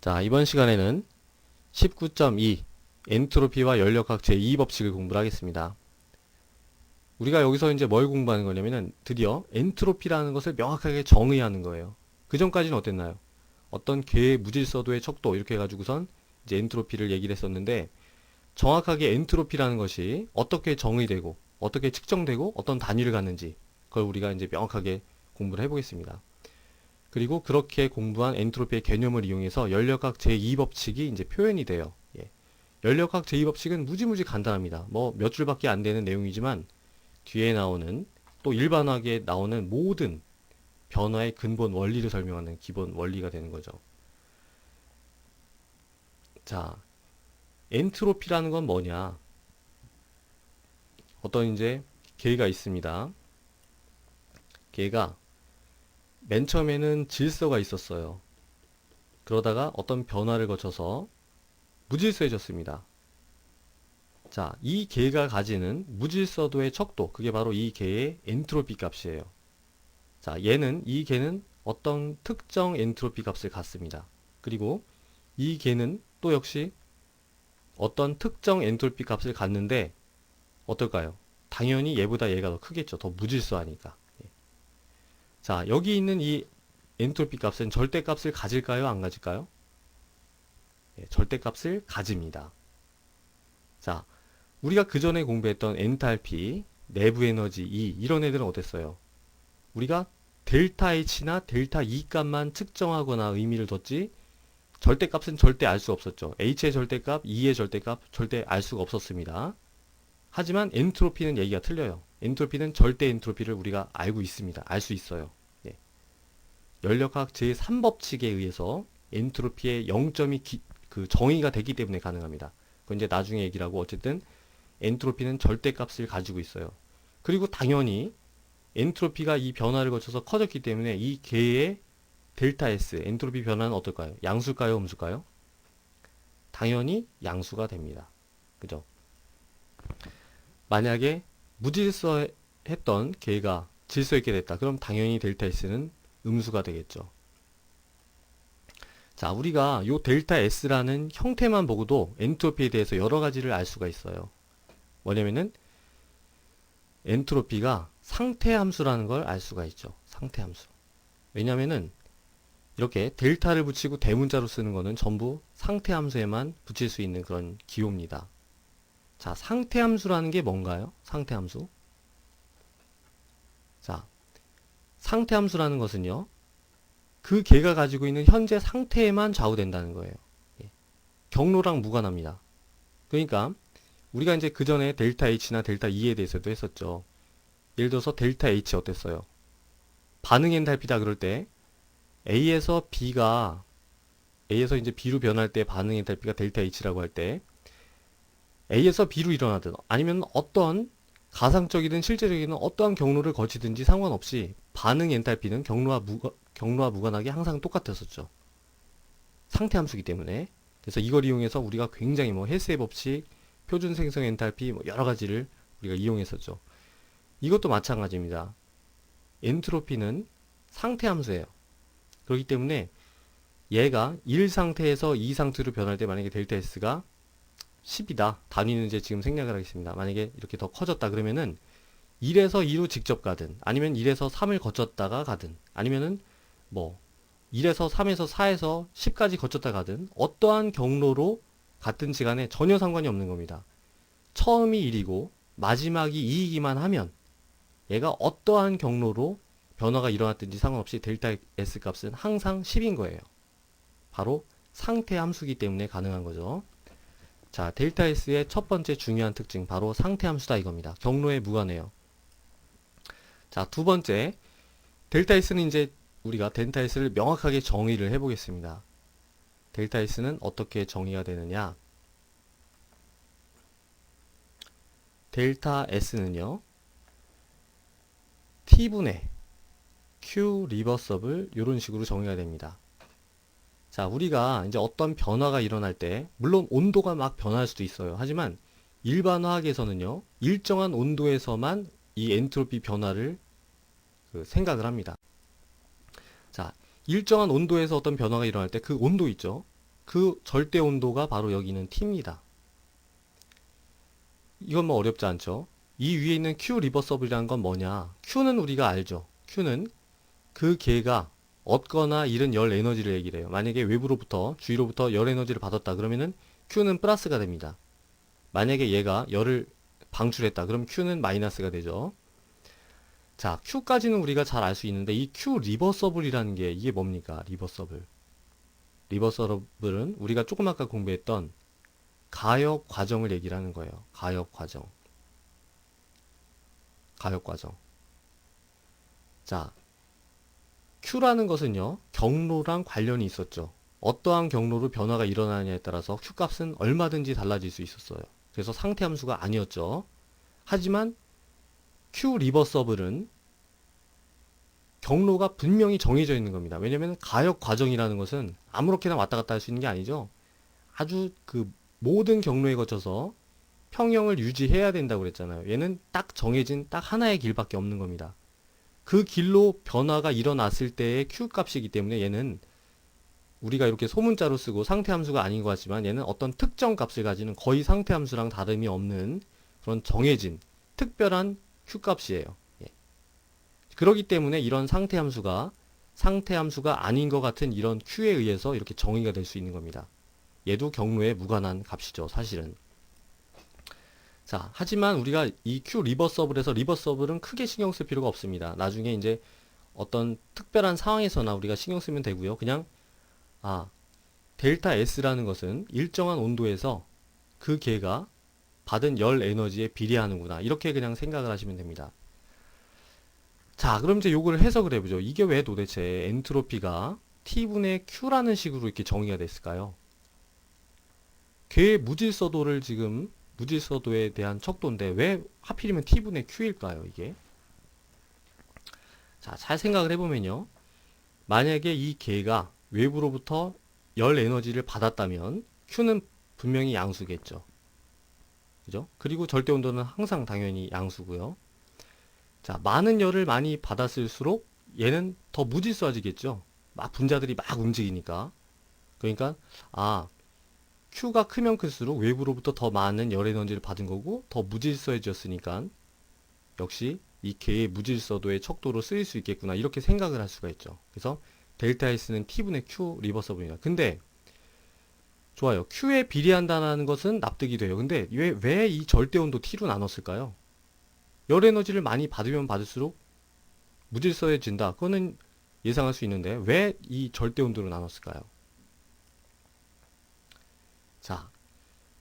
자, 이번 시간에는 19.2 엔트로피와 연력학 제2법칙을 공부를 하겠습니다. 우리가 여기서 이제 뭘 공부하는 거냐면은 드디어 엔트로피라는 것을 명확하게 정의하는 거예요. 그 전까지는 어땠나요? 어떤 괴의 무질서도의 척도 이렇게 해가지고선 이제 엔트로피를 얘기를 했었는데 정확하게 엔트로피라는 것이 어떻게 정의되고 어떻게 측정되고 어떤 단위를 갖는지 그걸 우리가 이제 명확하게 공부를 해보겠습니다. 그리고 그렇게 공부한 엔트로피의 개념을 이용해서 연력학 제2법칙이 이제 표현이 돼요. 예. 연력학 제2법칙은 무지무지 간단합니다. 뭐 몇 줄밖에 안 되는 내용이지만 뒤에 나오는 또 일반화하게 나오는 모든 변화의 근본 원리를 설명하는 기본 원리가 되는 거죠. 자, 엔트로피라는 건 뭐냐? 어떤 이제 개가 있습니다. 개가 맨 처음에는 질서가 있었어요. 그러다가 어떤 변화를 거쳐서 무질서해졌습니다. 자, 이 개가 가지는 무질서도의 척도, 그게 바로 이 개의 엔트로피 값이에요. 자, 이 개는 어떤 특정 엔트로피 값을 갖습니다. 그리고 이 개는 또 역시 어떤 특정 엔트로피 값을 갖는데 어떨까요? 당연히 얘보다 얘가 더 크겠죠. 더 무질서하니까. 예. 자, 여기 있는 이 엔트로피 값은 절대값을 가질까요? 안 가질까요? 예, 절대값을 가집니다. 자, 우리가 그 전에 공부했던 엔탈피, 내부 에너지 E 이런 애들은 어땠어요? 우리가 델타 H나 델타 E 값만 측정하거나 의미를 뒀지 절대값은 절대 알 수 없었죠. H의 절대값, E의 절대값 절대 알 수가 없었습니다. 하지만 엔트로피는 얘기가 틀려요. 엔트로피는 절대 엔트로피를 우리가 알고 있습니다. 알 수 있어요. 예. 연력학 제3법칙에 의해서 엔트로피의 0점이 그 정의가 되기 때문에 가능합니다. 그건 이제 나중에 얘기를 하고 어쨌든 엔트로피는 절대값을 가지고 있어요. 그리고 당연히 엔트로피가 이 변화를 거쳐서 커졌기 때문에 이 개의 델타 S, 엔트로피 변화는 어떨까요? 양수일까요? 음수일까요? 당연히 양수가 됩니다. 그죠? 만약에 무질서했던 개가 질서 있게 됐다. 그럼 당연히 델타 S는 음수가 되겠죠. 자, 우리가 요 델타 S라는 형태만 보고도 엔트로피에 대해서 여러 가지를 알 수가 있어요. 뭐냐면은 엔트로피가 상태함수라는 걸 알 수가 있죠. 상태함수. 왜냐면은 이렇게 델타를 붙이고 대문자로 쓰는 거는 전부 상태함수에만 붙일 수 있는 그런 기호입니다. 자, 상태함수라는 게 뭔가요? 상태함수. 자, 상태함수라는 것은요. 그 개가 가지고 있는 현재 상태에만 좌우된다는 거예요. 예. 경로랑 무관합니다. 그러니까 우리가 이제 그 전에 델타 H나 델타 E에 대해서도 했었죠. 예를 들어서 델타 H 어땠어요? 반응 엔탈피다 그럴 때 A에서 이제 B로 변할 때 반응 엔탈피가 델타 H라고 할 때 A에서 B로 일어나든 아니면 어떤 가상적이든 실제적이든 어떠한 경로를 거치든지 상관없이 반응 엔탈피는 경로와 무관하게 항상 똑같았었죠. 상태 함수이기 때문에. 그래서 이걸 이용해서 우리가 굉장히 뭐 헬스의 법칙, 표준 생성 엔탈피 뭐 여러 가지를 우리가 이용했었죠. 이것도 마찬가지입니다. 엔트로피는 상태 함수예요. 그렇기 때문에 얘가 1 상태에서 2 상태로 변할 때 만약에 델타 S가 10이다. 단위는 이제 지금 생략을 하겠습니다. 만약에 이렇게 더 커졌다 그러면은 1에서 2로 직접 가든 아니면 1에서 3을 거쳤다가 가든 아니면은 뭐 1에서 3에서 4에서 10까지 거쳤다 가든 어떠한 경로로 갔든지 간에 전혀 상관이 없는 겁니다. 처음이 1이고 마지막이 2이기만 하면 얘가 어떠한 경로로 변화가 일어났든지 상관없이 델타 S 값은 항상 10인 거예요. 바로 상태 함수기 때문에 가능한 거죠. 자, 델타 S의 첫 번째 중요한 특징 바로 상태 함수다 이겁니다. 경로에 무관해요. 자, 두 번째 델타 S는 이제 우리가 델타 S를 명확하게 정의를 해보겠습니다. 델타 S는 어떻게 정의가 되느냐? 델타 S는요. T분의 Q 리버서블 이런 식으로 정의가 됩니다. 자, 우리가 이제 어떤 변화가 일어날 때 물론 온도가 막 변할 수도 있어요. 하지만 일반 화학에서는요. 일정한 온도에서만 이 엔트로피 변화를 생각을 합니다. 자, 일정한 온도에서 어떤 변화가 일어날 때 그 온도 있죠. 그 절대 온도가 바로 여기는 T입니다. 이건 뭐 어렵지 않죠? 이 위에 있는 Q 리버서블이라는 건 뭐냐? Q는 우리가 알죠. Q는 그 개가 얻거나 잃은 열 에너지를 얘기를 해요. 만약에 외부로부터, 주위로부터 열 에너지를 받았다 그러면은 Q는 플러스가 됩니다. 만약에 얘가 열을 방출했다 그럼 Q는 마이너스가 되죠. 자, Q까지는 우리가 잘 알 수 있는데 이 Q 리버서블이라는 게 이게 뭡니까? 리버서블. 리버서블은 우리가 조금 아까 공부했던 가역 과정을 얘기를 하는 거예요. 가역 과정. 가역 과정. 자, Q라는 것은요, 경로랑 관련이 있었죠. 어떠한 경로로 변화가 일어나느냐에 따라서 Q 값은 얼마든지 달라질 수 있었어요. 그래서 상태 함수가 아니었죠. 하지만 Q 리버서블은 경로가 분명히 정해져 있는 겁니다. 왜냐면 가역 과정이라는 것은 아무렇게나 왔다 갔다 할 수 있는 게 아니죠. 아주 그 모든 경로에 거쳐서 평형을 유지해야 된다고 그랬잖아요. 얘는 딱 정해진 딱 하나의 길밖에 없는 겁니다. 그 길로 변화가 일어났을 때의 Q 값이기 때문에 얘는 우리가 이렇게 소문자로 쓰고 상태함수가 아닌 것 같지만 얘는 어떤 특정 값을 가지는 거의 상태함수랑 다름이 없는 그런 정해진 특별한 Q 값이에요. 예. 그렇기 때문에 이런 상태함수가 아닌 것 같은 이런 Q에 의해서 이렇게 정의가 될 수 있는 겁니다. 얘도 경로에 무관한 값이죠, 사실은. 자, 하지만 우리가 이 Q 리버서블에서 리버서블은 크게 신경 쓸 필요가 없습니다. 나중에 이제 어떤 특별한 상황에서나 우리가 신경 쓰면 되고요. 그냥 델타 S라는 것은 일정한 온도에서 그 개가 받은 열 에너지에 비례하는구나. 이렇게 그냥 생각을 하시면 됩니다. 자, 그럼 이제 요걸 해석을 해보죠. 이게 왜 도대체 엔트로피가 T분의 Q라는 식으로 이렇게 정의가 됐을까요? 개의 무질서도를 지금 무질서도에 대한 척도인데 왜 하필이면 T분의 Q일까요, 이게? 자, 잘 생각을 해보면요. 만약에 이 개가 외부로부터 열 에너지를 받았다면 Q는 분명히 양수겠죠. 그죠? 그리고 절대 온도는 항상 당연히 양수고요. 자, 많은 열을 많이 받았을수록 얘는 더 무질서해지겠죠. 막 분자들이 막 움직이니까. 그러니까 Q가 크면 클수록 외부로부터 더 많은 열 에너지를 받은 거고 더 무질서해졌으니까 역시 이 개의 무질서도의 척도로 쓰일 수 있겠구나 이렇게 생각을 할 수가 있죠. 그래서 델타 S는 T분의 Q 리버서블입니다. 근데 좋아요. Q에 비례한다는 것은 납득이 돼요. 근데 왜 이 절대온도 T로 나눴을까요? 열 에너지를 많이 받으면 받을수록 무질서해진다. 그거는 예상할 수 있는데 왜 이 절대온도로 나눴을까요? 자,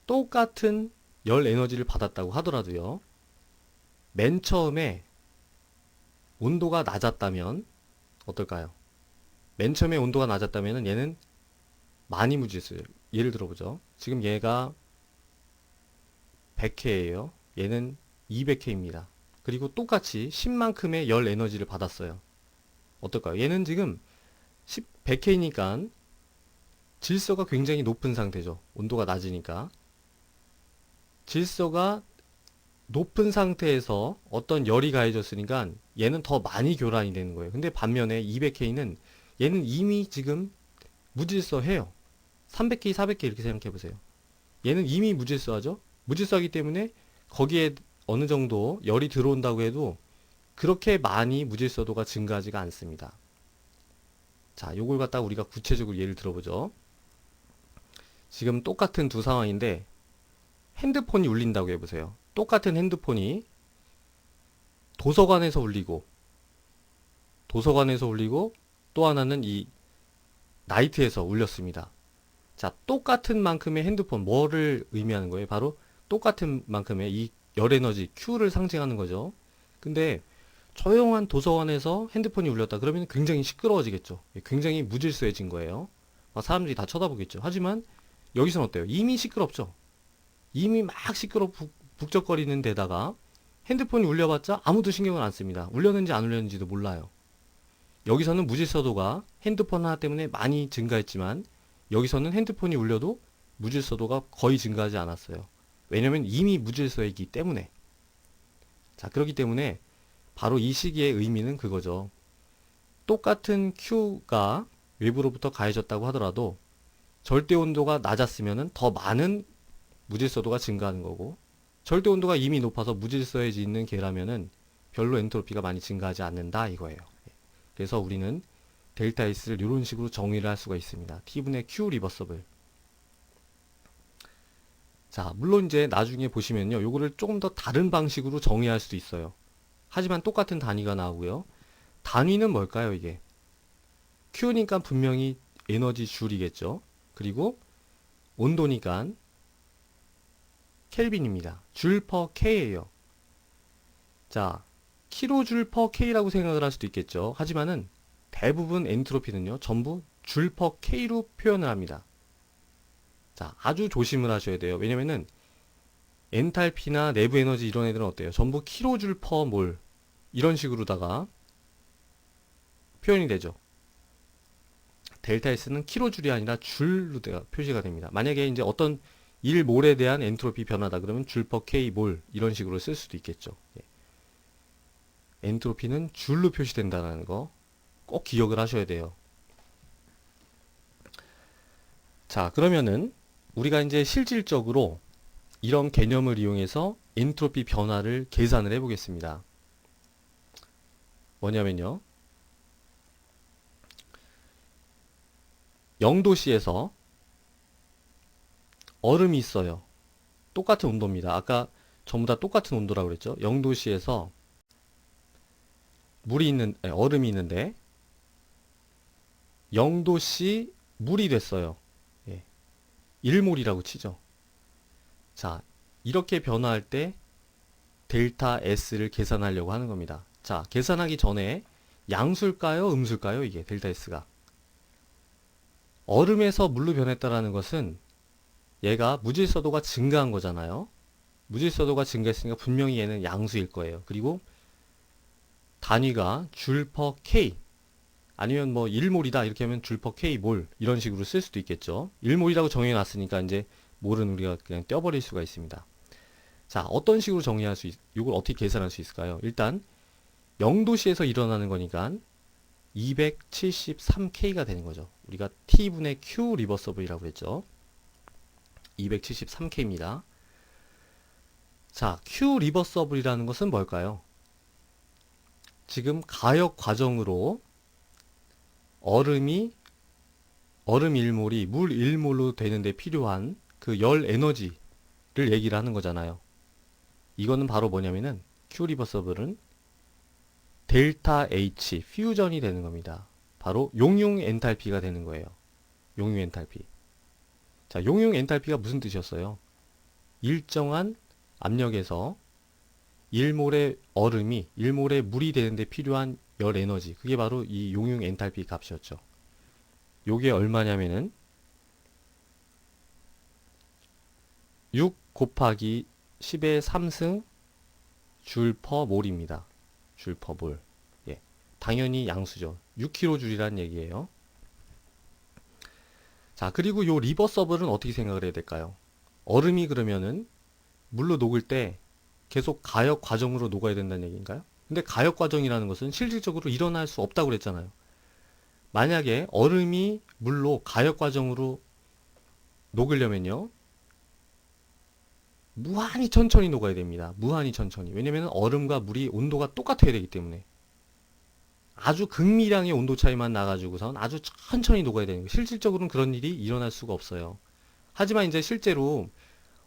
똑같은 열 에너지를 받았다고 하더라도요. 맨 처음에 온도가 낮았다면 어떨까요? 맨 처음에 온도가 낮았다면 얘는 많이 무질서요. 예를 들어보죠. 지금 얘가 100K예요. 얘는 200K입니다. 그리고 똑같이 10만큼의 열 에너지를 받았어요. 어떨까요? 얘는 지금 100K니까 질서가 굉장히 높은 상태죠. 온도가 낮으니까. 질서가 높은 상태에서 어떤 열이 가해졌으니까 얘는 더 많이 교란이 되는 거예요. 근데 반면에 200K는 얘는 이미 지금 무질서해요. 300K, 400K 이렇게 생각해 보세요. 얘는 이미 무질서하죠? 무질서하기 때문에 거기에 어느 정도 열이 들어온다고 해도 그렇게 많이 무질서도가 증가하지가 않습니다. 자, 요걸 갖다가 우리가 구체적으로 예를 들어보죠. 지금 똑같은 두 상황인데 핸드폰이 울린다고 해보세요. 똑같은 핸드폰이 도서관에서 울리고 또 하나는 이 나이트에서 울렸습니다. 자, 똑같은 만큼의 핸드폰 뭐를 의미하는 거예요? 바로 똑같은 만큼의 이 열에너지 Q를 상징하는 거죠. 근데 조용한 도서관에서 핸드폰이 울렸다 그러면 굉장히 시끄러워지겠죠. 굉장히 무질서해진 거예요. 막 사람들이 다 쳐다보겠죠. 하지만 여기서는 어때요? 이미 시끄럽죠. 이미 막 북적거리는 데다가 핸드폰이 울려봤자 아무도 신경을 안 씁니다. 울렸는지 안 울렸는지도 몰라요. 여기서는 무질서도가 핸드폰 하나 때문에 많이 증가했지만 여기서는 핸드폰이 울려도 무질서도가 거의 증가하지 않았어요. 왜냐면 이미 무질서이기 때문에. 자, 그렇기 때문에 바로 이 시기의 의미는 그거죠. 똑같은 Q가 외부로부터 가해졌다고 하더라도 절대 온도가 낮았으면은 더 많은 무질서도가 증가하는 거고, 절대 온도가 이미 높아서 무질서해져 있는 계라면은 별로 엔트로피가 많이 증가하지 않는다 이거예요. 그래서 우리는 델타 S를 이런 식으로 정의를 할 수가 있습니다. T분의 Q 리버서블. 자, 물론 이제 나중에 보시면요, 요거를 조금 더 다른 방식으로 정의할 수도 있어요. 하지만 똑같은 단위가 나오고요. 단위는 뭘까요, 이게? Q니까 분명히 에너지 줄이겠죠. 그리고 온도니까 켈빈입니다. 줄 퍼 K예요. 자, 킬로줄 퍼 K라고 생각을 할 수도 있겠죠. 하지만은 대부분 엔트로피는요, 전부 줄 퍼 K로 표현을 합니다. 자, 아주 조심을 하셔야 돼요. 왜냐면은 엔탈피나 내부 에너지 이런 애들은 어때요? 전부 킬로줄 퍼 몰 이런 식으로다가 표현이 되죠. 델타 S는 킬로줄이 아니라 줄로 표시가 됩니다. 만약에 이제 어떤 1몰에 대한 엔트로피 변화다 그러면 줄 퍼 K 몰 이런 식으로 쓸 수도 있겠죠. 예. 엔트로피는 줄로 표시된다는 거 꼭 기억을 하셔야 돼요. 자, 그러면은 우리가 이제 실질적으로 이런 개념을 이용해서 엔트로피 변화를 계산을 해보겠습니다. 뭐냐면요, 0도씨에서 얼음이 있어요. 똑같은 온도입니다. 아까 전부 다 똑같은 온도라고 그랬죠. 0도씨에서 얼음이 있는데 0도씨 물이 됐어요. 예. 1몰이라고 치죠. 자, 이렇게 변화할 때 델타 S를 계산하려고 하는 겁니다. 자, 계산하기 전에 양수일까요? 음수일까요? 이게 델타 S가. 얼음에서 물로 변했다라는 것은 얘가 무질서도가 증가한 거잖아요. 무질서도가 증가했으니까 분명히 얘는 양수일 거예요. 그리고 단위가 줄 퍼 K 아니면 뭐 1몰이다 이렇게 하면 줄 퍼 K 몰 이런 식으로 쓸 수도 있겠죠. 1몰이라고 정해 놨으니까 이제 몰은 우리가 그냥 떼어버릴 수가 있습니다. 자, 어떤 식으로 이걸 어떻게 계산할 수 있을까요? 일단 0도씨에서 일어나는 거니까 273K가 되는 거죠. 우리가 T분의 Q 리버서블이라고 했죠. 273K입니다. 자, Q 리버서블이라는 것은 뭘까요? 지금 가역 과정으로 얼음 1몰이 물 1몰로 되는데 필요한 그 열 에너지를 얘기를 하는 거잖아요. 이거는 바로 뭐냐면은 Q 리버서블은 델타 H 퓨전이 되는 겁니다. 바로 용융 엔탈피가 되는 거예요. 용융 엔탈피. 자, 용융 엔탈피가 무슨 뜻이었어요? 일정한 압력에서 1몰의 얼음이 1몰의 물이 되는데 필요한 열 에너지. 그게 바로 이 용융 엔탈피 값이었죠. 요게 얼마냐면은 6 곱하기 10의 3승 줄 퍼 몰입니다. 줄 퍼 몰. 예. 당연히 양수죠. 6kJ라는 얘기예요. 자, 그리고 요 리버서블은 어떻게 생각을 해야 될까요? 얼음이 그러면은 물로 녹을 때 계속 가역 과정으로 녹아야 된다는 얘기인가요? 근데 가역 과정이라는 것은 실질적으로 일어날 수 없다고 그랬잖아요. 만약에 얼음이 물로 가역 과정으로 녹으려면요, 무한히 천천히 녹아야 됩니다. 무한히 천천히. 왜냐면 얼음과 물이 온도가 똑같아야 되기 때문에. 아주 극미량의 온도 차이만 나가지고선 아주 천천히 녹아야 되는 거예요. 실질적으로는 그런 일이 일어날 수가 없어요. 하지만 이제 실제로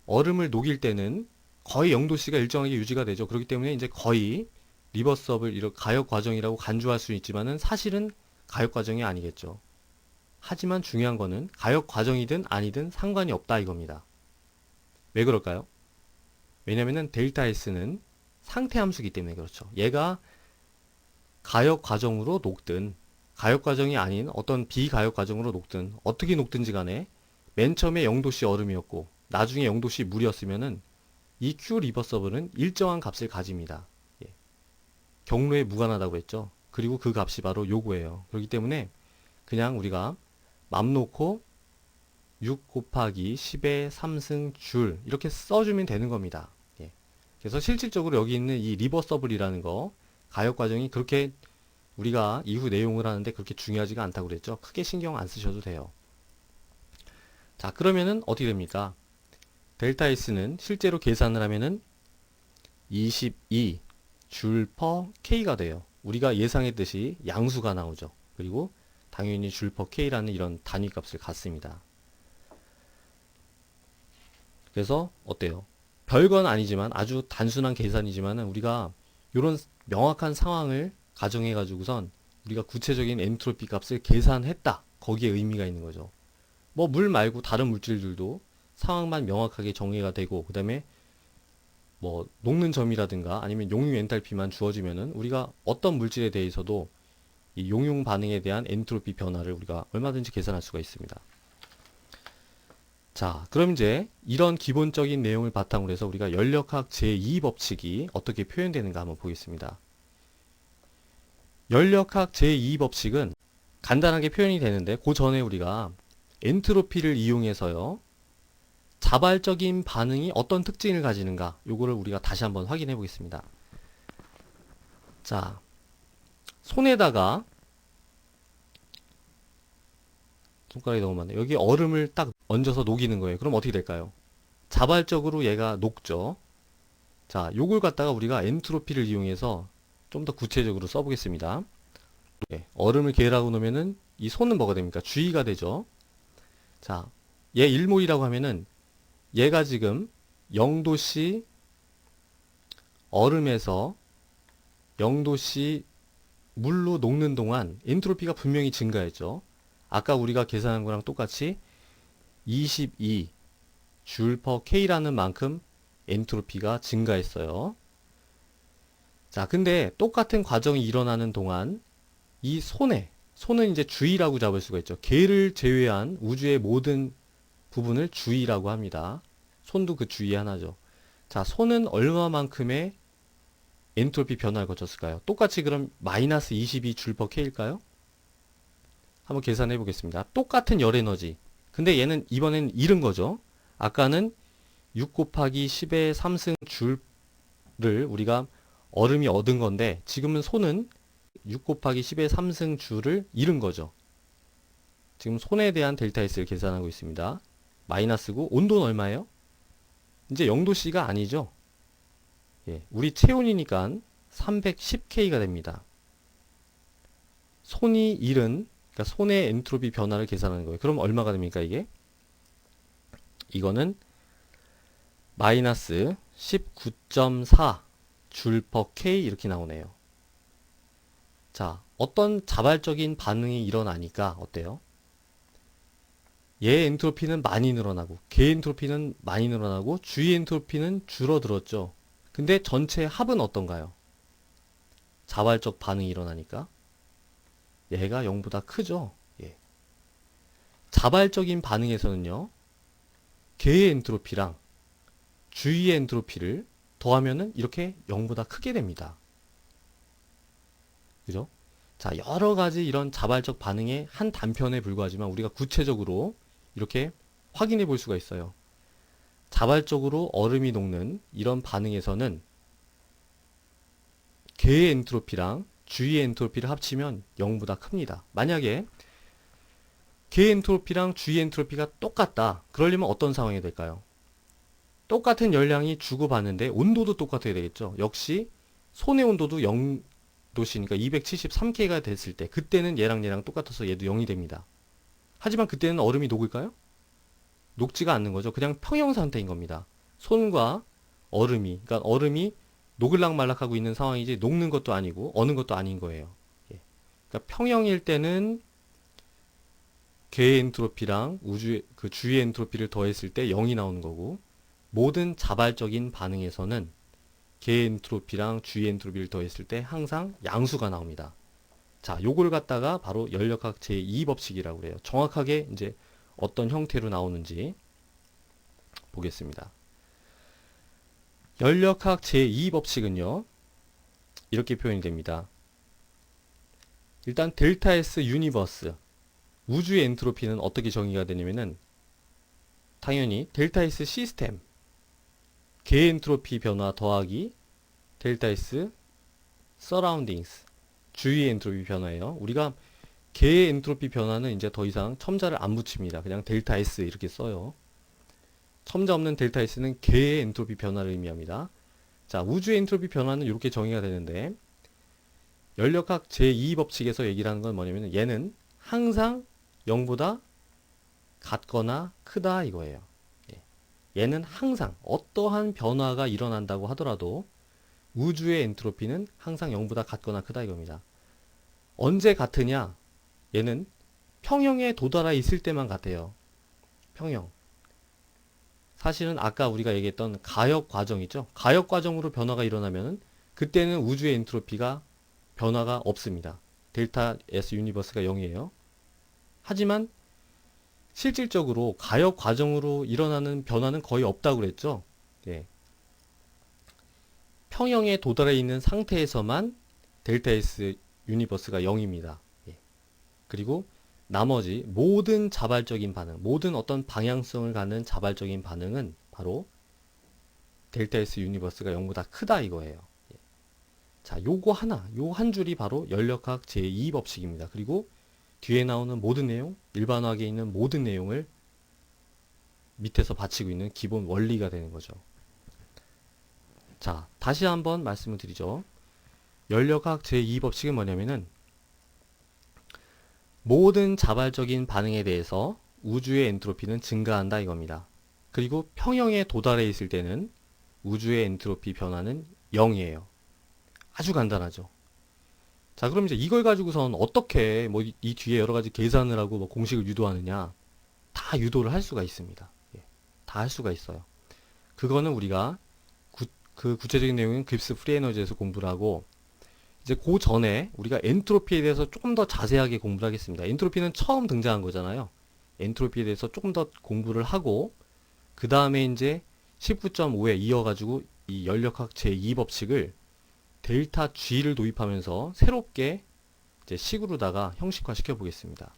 얼음을 녹일 때는 거의 0도씨가 일정하게 유지가 되죠. 그렇기 때문에 이제 거의 리버서블, 이런 가역 과정이라고 간주할 수 있지만은 사실은 가역 과정이 아니겠죠. 하지만 중요한 거는 가역 과정이든 아니든 상관이 없다 이겁니다. 왜 그럴까요? 왜냐면은 델타 S는 상태 함수이기 때문에 그렇죠. 얘가 가역 과정으로 녹든 가역 과정이 아닌 어떤 비가역 과정으로 녹든 어떻게 녹든지 간에 맨 처음에 0도씨 얼음이었고 나중에 0도씨 물이었으면은 이 Q 리버서블은 일정한 값을 가집니다. 예. 경로에 무관하다고 했죠. 그리고 그 값이 바로 요거예요. 그렇기 때문에 그냥 우리가 맘 놓고 6 곱하기 10의 3승 줄 이렇게 써주면 되는 겁니다. 예. 그래서 실질적으로 여기 있는 이 리버서블이라는 거 가역 과정이 그렇게 우리가 이후 내용을 하는데 그렇게 중요하지가 않다고 그랬죠. 크게 신경 안 쓰셔도 돼요. 자, 그러면은 어떻게 됩니까? 델타 S는 실제로 계산을 하면은 22 줄 퍼 K가 돼요. 우리가 예상했듯이 양수가 나오죠. 그리고 당연히 줄 퍼 K라는 이런 단위 값을 갖습니다. 그래서 어때요? 별건 아니지만 아주 단순한 계산이지만은 우리가 이런 명확한 상황을 가정해 가지고선 우리가 구체적인 엔트로피 값을 계산했다. 거기에 의미가 있는 거죠. 뭐 물 말고 다른 물질들도 상황만 명확하게 정의가 되고 그다음에 뭐 녹는 점이라든가 아니면 용융 엔탈피만 주어지면은 우리가 어떤 물질에 대해서도 이 용융 반응에 대한 엔트로피 변화를 우리가 얼마든지 계산할 수가 있습니다. 자, 그럼 이제 이런 기본적인 내용을 바탕으로 해서 우리가 연력학 제2법칙이 어떻게 표현되는가 한번 보겠습니다. 연력학 제2법칙은 간단하게 표현이 되는데 그 전에 우리가 엔트로피를 이용해서요. 자발적인 반응이 어떤 특징을 가지는가 요거를 우리가 다시 한번 확인해 보겠습니다. 자, 손에다가 손가락이 너무 많네. 여기 얼음을 딱 얹어서 녹이는 거예요. 그럼 어떻게 될까요? 자발적으로 얘가 녹죠. 자, 요걸 갖다가 우리가 엔트로피를 이용해서 좀 더 구체적으로 써보겠습니다. 예, 얼음을 계라고 놓으면은 이 손은 뭐가 됩니까? 주의가 되죠. 자, 얘 1몰이라고 하면은 얘가 지금 0도씨 얼음에서 0도씨 물로 녹는 동안 엔트로피가 분명히 증가했죠. 아까 우리가 계산한 거랑 똑같이 22 줄 퍼 K라는 만큼 엔트로피가 증가했어요. 자, 근데 똑같은 과정이 일어나는 동안 이 손은 이제 주위라고 잡을 수가 있죠. 개를 제외한 우주의 모든 부분을 주위라고 합니다. 손도 그 주위 하나죠. 자, 손은 얼마만큼의 엔트로피 변화를 거쳤을까요? 똑같이 그럼 마이너스 22 줄 퍼 K일까요? 한번 계산해 보겠습니다. 똑같은 열 에너지. 근데 얘는 이번엔 잃은 거죠. 아까는 6 곱하기 10의 3승 줄을 우리가 얼음이 얻은 건데 지금은 손은 6 곱하기 10의 3승 줄을 잃은 거죠. 지금 손에 대한 델타 S를 계산하고 있습니다. 마이너스고 온도는 얼마예요? 이제 0도씨가 아니죠. 예, 우리 체온이니까 310K가 됩니다. 손이 잃은 그러니까 손의 엔트로피 변화를 계산하는 거예요. 그럼 얼마가 됩니까 이게? 이거는 마이너스 19.4 줄 퍼 K 이렇게 나오네요. 자, 어떤 자발적인 반응이 일어나니까 어때요? 얘 엔트로피는 많이 늘어나고 걔 엔트로피는 많이 늘어나고 주위 엔트로피는 줄어들었죠. 근데 전체 합은 어떤가요? 자발적 반응이 일어나니까 얘가 0보다 크죠. 예. 자발적인 반응에서는요. 걔의 엔트로피랑 주위의 엔트로피를 더하면은 이렇게 0보다 크게 됩니다. 그죠? 자, 여러 가지 이런 자발적 반응의 한 단편에 불과하지만 우리가 구체적으로 이렇게 확인해 볼 수가 있어요. 자발적으로 얼음이 녹는 이런 반응에서는 개의 엔트로피랑 주위의 엔트로피를 합치면 0보다 큽니다. 만약에 개의 엔트로피랑 주위 엔트로피가 똑같다. 그러려면 어떤 상황이 될까요? 똑같은 열량이 주고받는데 온도도 똑같아야 되겠죠. 역시 손의 온도도 0도씨니까 273K가 됐을 때 그때는 얘랑 똑같아서 얘도 0이 됩니다. 하지만 그때는 얼음이 녹을까요? 녹지가 않는 거죠. 그냥 평형 상태인 겁니다. 손과 그러니까 얼음이 녹을락말락하고 있는 상황이지 녹는 것도 아니고 어는 것도 아닌 거예요. 예. 그러니까 평형일 때는 궤 엔트로피랑 그 주위 엔트로피를 더했을 때 0이 나오는 거고 모든 자발적인 반응에서는 궤 엔트로피랑 주위 엔트로피를 더했을 때 항상 양수가 나옵니다. 자, 요걸 갖다가 바로 연력학 제2법칙이라고 그래요. 정확하게 이제 어떤 형태로 나오는지 보겠습니다. 연력학 제2법칙은요. 이렇게 표현이 됩니다. 일단 델타 S 유니버스 우주의 엔트로피는 어떻게 정의가 되냐면은 당연히 델타 S 시스템 궤 엔트로피 변화 더하기 델타 S 서라운딩스 주위 엔트로피 변화예요. 우리가 개의 엔트로피 변화는 이제 더 이상 첨자를 안 붙입니다. 그냥 델타 S 이렇게 써요. 첨자 없는 델타 S는 개의 엔트로피 변화를 의미합니다. 자, 우주의 엔트로피 변화는 이렇게 정의가 되는데, 연력학 제2 법칙에서 얘기를 하는 건 뭐냐면, 얘는 항상 0보다 같거나 크다 이거예요. 예. 얘는 항상 어떠한 변화가 일어난다고 하더라도 우주의 엔트로피는 항상 0보다 같거나 크다 이겁니다. 언제 같으냐? 얘는 평형에 도달해 있을 때만 같아요. 평형. 사실은 아까 우리가 얘기했던 가역 과정이죠. 가역 과정으로 변화가 일어나면 그때는 우주의 엔트로피가 변화가 없습니다. 델타 S 유니버스가 0이에요. 하지만 실질적으로 가역 과정으로 일어나는 변화는 거의 없다고 그랬죠. 예. 평형에 도달해 있는 상태에서만 델타 S 유니버스가 0입니다. 예. 그리고 나머지 모든 자발적인 반응, 모든 어떤 방향성을 갖는 자발적인 반응은 바로 델타 S 유니버스가 0보다 크다 이거예요. 예. 자, 요거 하나, 요 한 줄이 바로 연력학 제2 법칙입니다. 그리고 뒤에 나오는 모든 내용, 일반화학에 있는 모든 내용을 밑에서 바치고 있는 기본 원리가 되는 거죠. 자, 다시 한번 말씀을 드리죠. 연력학 제2 법칙은 뭐냐면은 모든 자발적인 반응에 대해서 우주의 엔트로피는 증가한다 이겁니다. 그리고 평형에 도달해 있을 때는 우주의 엔트로피 변화는 0이에요. 아주 간단하죠. 자, 그럼 이제 이걸 가지고선 어떻게 뭐 이 뒤에 여러 가지 계산을 하고 뭐 공식을 유도하느냐? 다 유도를 할 수가 있습니다. 예, 다 할 수가 있어요. 그거는 우리가 그 구체적인 내용은 깁스 프리 에너지에서 공부를 하고, 이제 그 전에 우리가 엔트로피에 대해서 조금 더 자세하게 공부를 하겠습니다. 엔트로피는 처음 등장한 거잖아요. 엔트로피에 대해서 조금 더 공부를 하고, 그 다음에 이제 19.5에 이어가지고 이 연력학 제2 법칙을 델타 G를 도입하면서 새롭게 이제 식으로다가 형식화 시켜 보겠습니다.